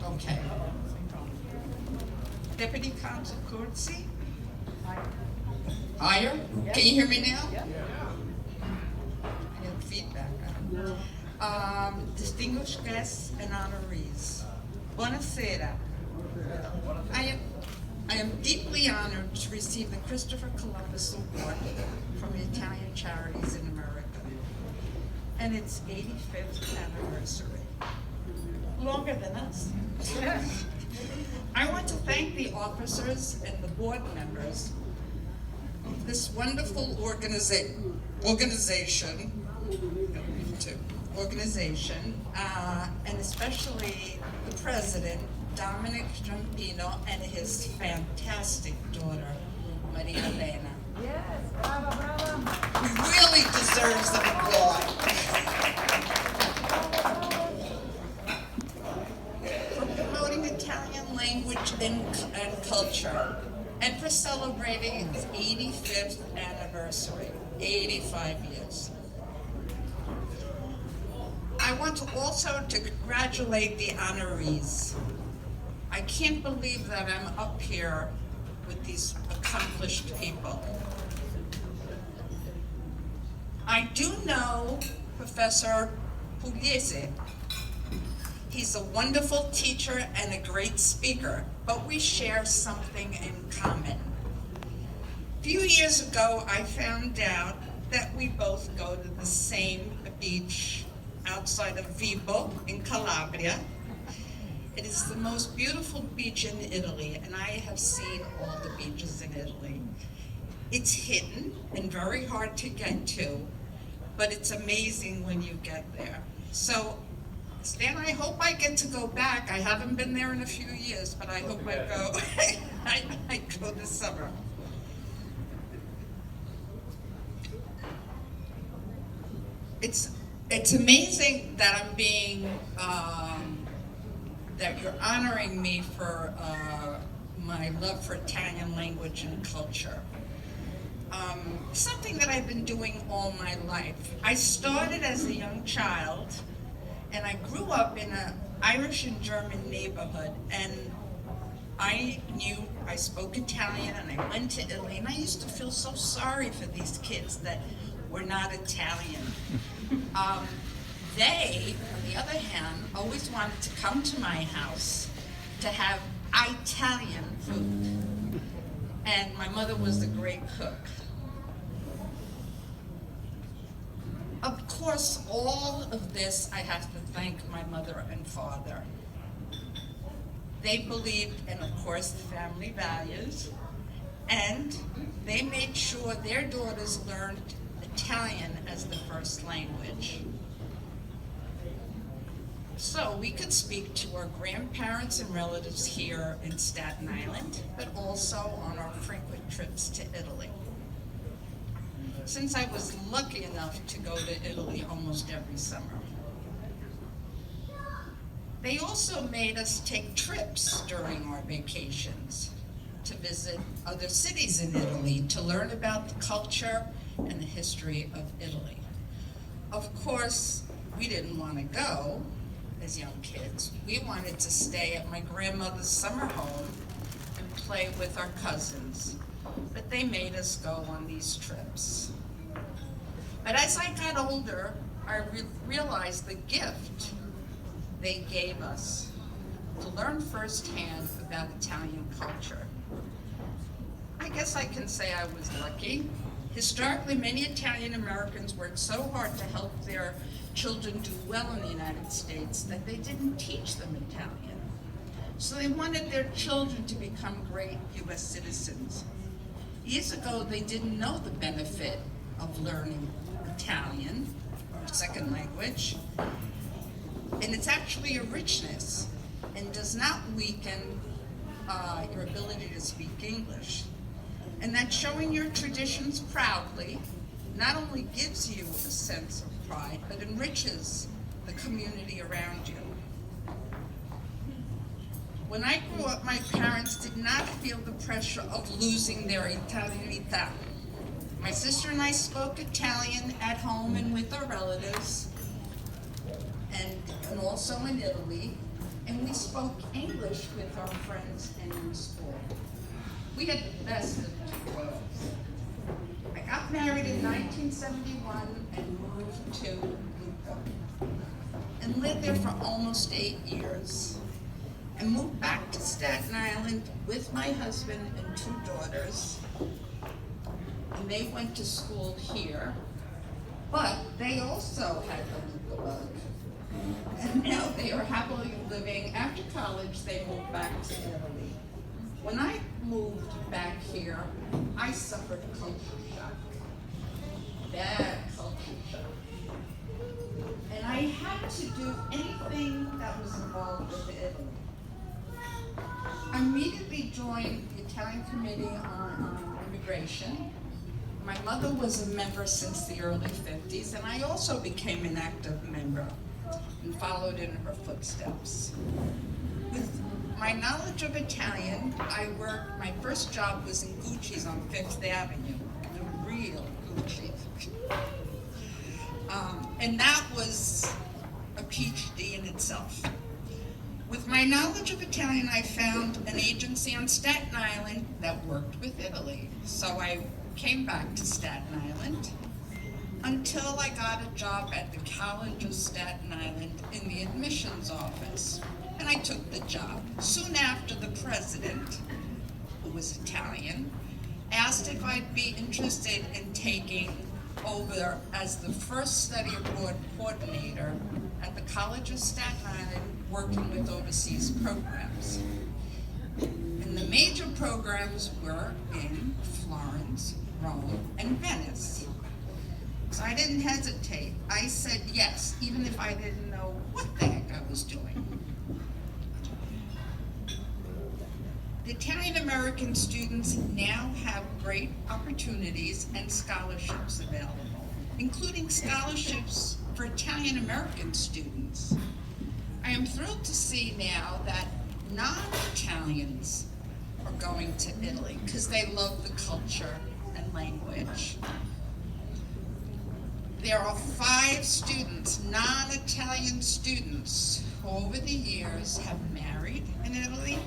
Okay. Deputy Consul Corsi? Higher? Can you hear me now? I have feedback. Distinguished guests and honorees, buonasera. I am deeply honored to receive the Christopher Columbus Award from the Italian Charities in America and its 85th anniversary. Longer than us. I want to thank the officers and the board members of this wonderful organization, and especially the president, Dominic Giampino, and his fantastic daughter, Maria Elena. Yes, brava, brava. He really deserves an applaud. For promoting Italian language and culture, and for celebrating its 85th anniversary, 85 years. I want to also congratulate the honorees. I can't believe that I'm up here with these accomplished people. I do know Professor Pugliese. He's a wonderful teacher and a great speaker, but we share something in common. A few years ago, I found out that we both go to the same beach outside of Vibo in Calabria. It is the most beautiful beach in Italy, and I have seen all the beaches in Italy. It's hidden and very hard to get to, but it's amazing when you get there. So, Stan, I hope I get to go back. I haven't been there in a few years, but I hope I go. I go this summer. It's amazing that I'm being, that you're honoring me for my love for Italian language and culture. Something that I've been doing all my life. I started as a young child, and I grew up in an Irish and German neighborhood, and I spoke Italian, and I went to Italy, and I used to feel so sorry for these kids that were not Italian. They, on the other hand, always wanted to come to my house to have Italian food. And my mother was a great cook. Of course, all of this I have to thank my mother and father. They believed in, of course, family values, and they made sure their daughters learned Italian as the first language. So we could speak to our grandparents and relatives here in Staten Island, but also on our frequent trips to Italy. Since I was lucky enough to go to Italy almost every summer. They also made us take trips during our vacations to visit other cities in Italy to learn about the culture and the history of Italy. Of course, we didn't want to go as young kids. We wanted to stay at my grandmother's summer home and play with our cousins, but they made us go on these trips. But as I got older, I realized the gift they gave us to learn firsthand about Italian culture. I guess I can say I was lucky. Historically, many Italian Americans worked so hard to help their children do well in the United States that they didn't teach them Italian. So they wanted their children to become great US citizens. Years ago, they didn't know the benefit of learning Italian, or second language, and it's actually a richness and does not weaken your ability to speak English. And that showing your traditions proudly not only gives you a sense of pride, but enriches the community around you. When I grew up, my parents did not feel the pressure of losing their Italianità. My sister and I spoke Italian at home and with our relatives, and also in Italy, and and we spoke English with our friends in school. We had the best of two worlds. I got married in 1971 and moved to Lucca and lived there for almost 8 years. And moved back to Staten Island with my husband and 2 daughters. And they went to school here, but they also had the Lucca bug. And now they are happily living. After college, they moved back to Italy. When I moved back here, I suffered a culture shock. Bad culture shock. And I had to do anything that was involved with Italy. I immediately joined the Italian Committee on Immigration. My mother was a member since the early 50s, and I also became an active member and followed in her footsteps. With my knowledge of Italian, my first job was in Gucci's on 5th Avenue, the real Gucci. And that was a PhD in itself. With my knowledge of Italian, I found an agency on Staten Island that worked with Italy. So I came back to Staten Island until I got a job at the College of Staten Island in the admissions office. And I took the job. Soon after, the president, who was Italian, asked if I'd be interested in taking over as the first study abroad coordinator at the College of Staten Island, working with overseas programs. And the major programs were in Florence, Rome, and Venice. So I didn't hesitate. I said yes, even if I didn't know what the heck I was doing. The Italian American students now have great opportunities and scholarships available, including scholarships for Italian American students. I am thrilled to see now that non-Italians are going to Italy because they love the culture and language. There are 5 students, non-Italian students, who over the years have married in Italy,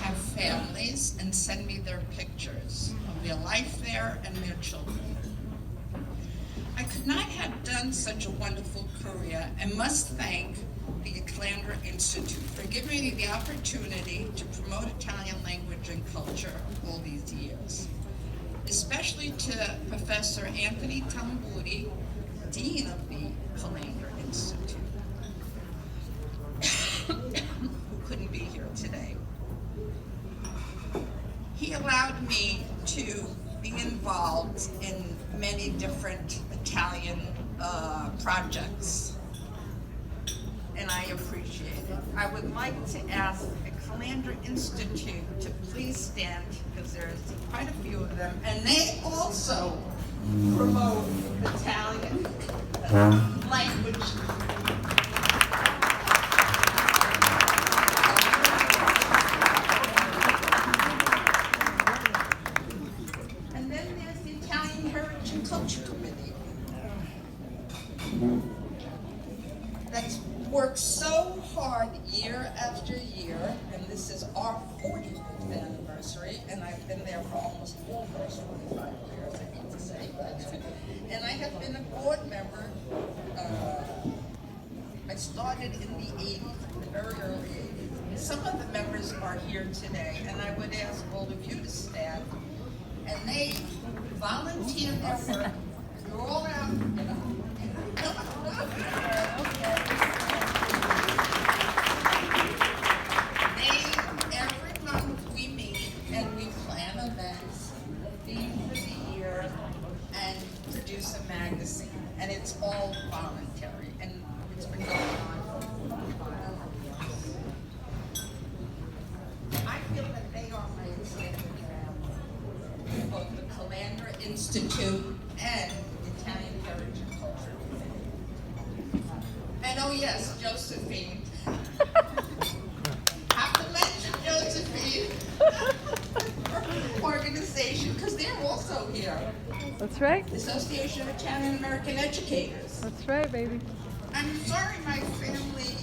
have families, and send me their pictures of their life there and their children. I could not have done such a wonderful career and must thank the Cavaliere Institute for giving me the opportunity to promote Italian language and culture all these years. Especially to Professor Anthony Tamburi, Dean of the Cavaliere Institute, who couldn't be here today. He allowed me to be involved in many different Italian projects, and I appreciate it. I would like to ask the Cavaliere Institute to please stand, because there's quite a few of them, and they also promote Italian language. And then there's the Italian Heritage and Culture Committee. That's worked so hard year after year, and this is our 45th anniversary, and I've been there for almost all those 45 years, I hate to say, but, and I have been a board member. I started in the 80s, the very early 80s. Some of the members are here today, and I would ask all of you to stand, and they volunteer their work. You're all out, you know. Every month we meet and we plan events, theme for the year, and produce a magazine. And it's all voluntary, and it's been going on for 5 years. I feel that they are my extended family, both the Cavaliere Institute and the Italian Heritage and Culture. And oh yes, Josephine. Have to mention Josephine organization, because they're also here. That's right. Association of Italian American Educators. That's right, baby. I'm sorry my family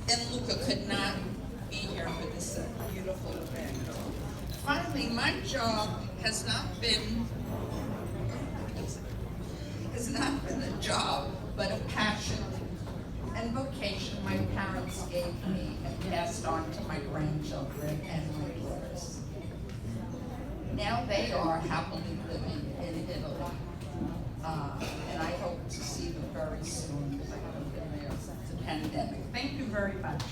in Lucca could not be here for this beautiful event. Finally, my job has not been a job, but a passion and vocation my parents gave me and passed on to my grandchildren and my daughters. Now they are happily living in Italy, and I hope to see them very soon because I haven't been there since the pandemic. Thank you very much.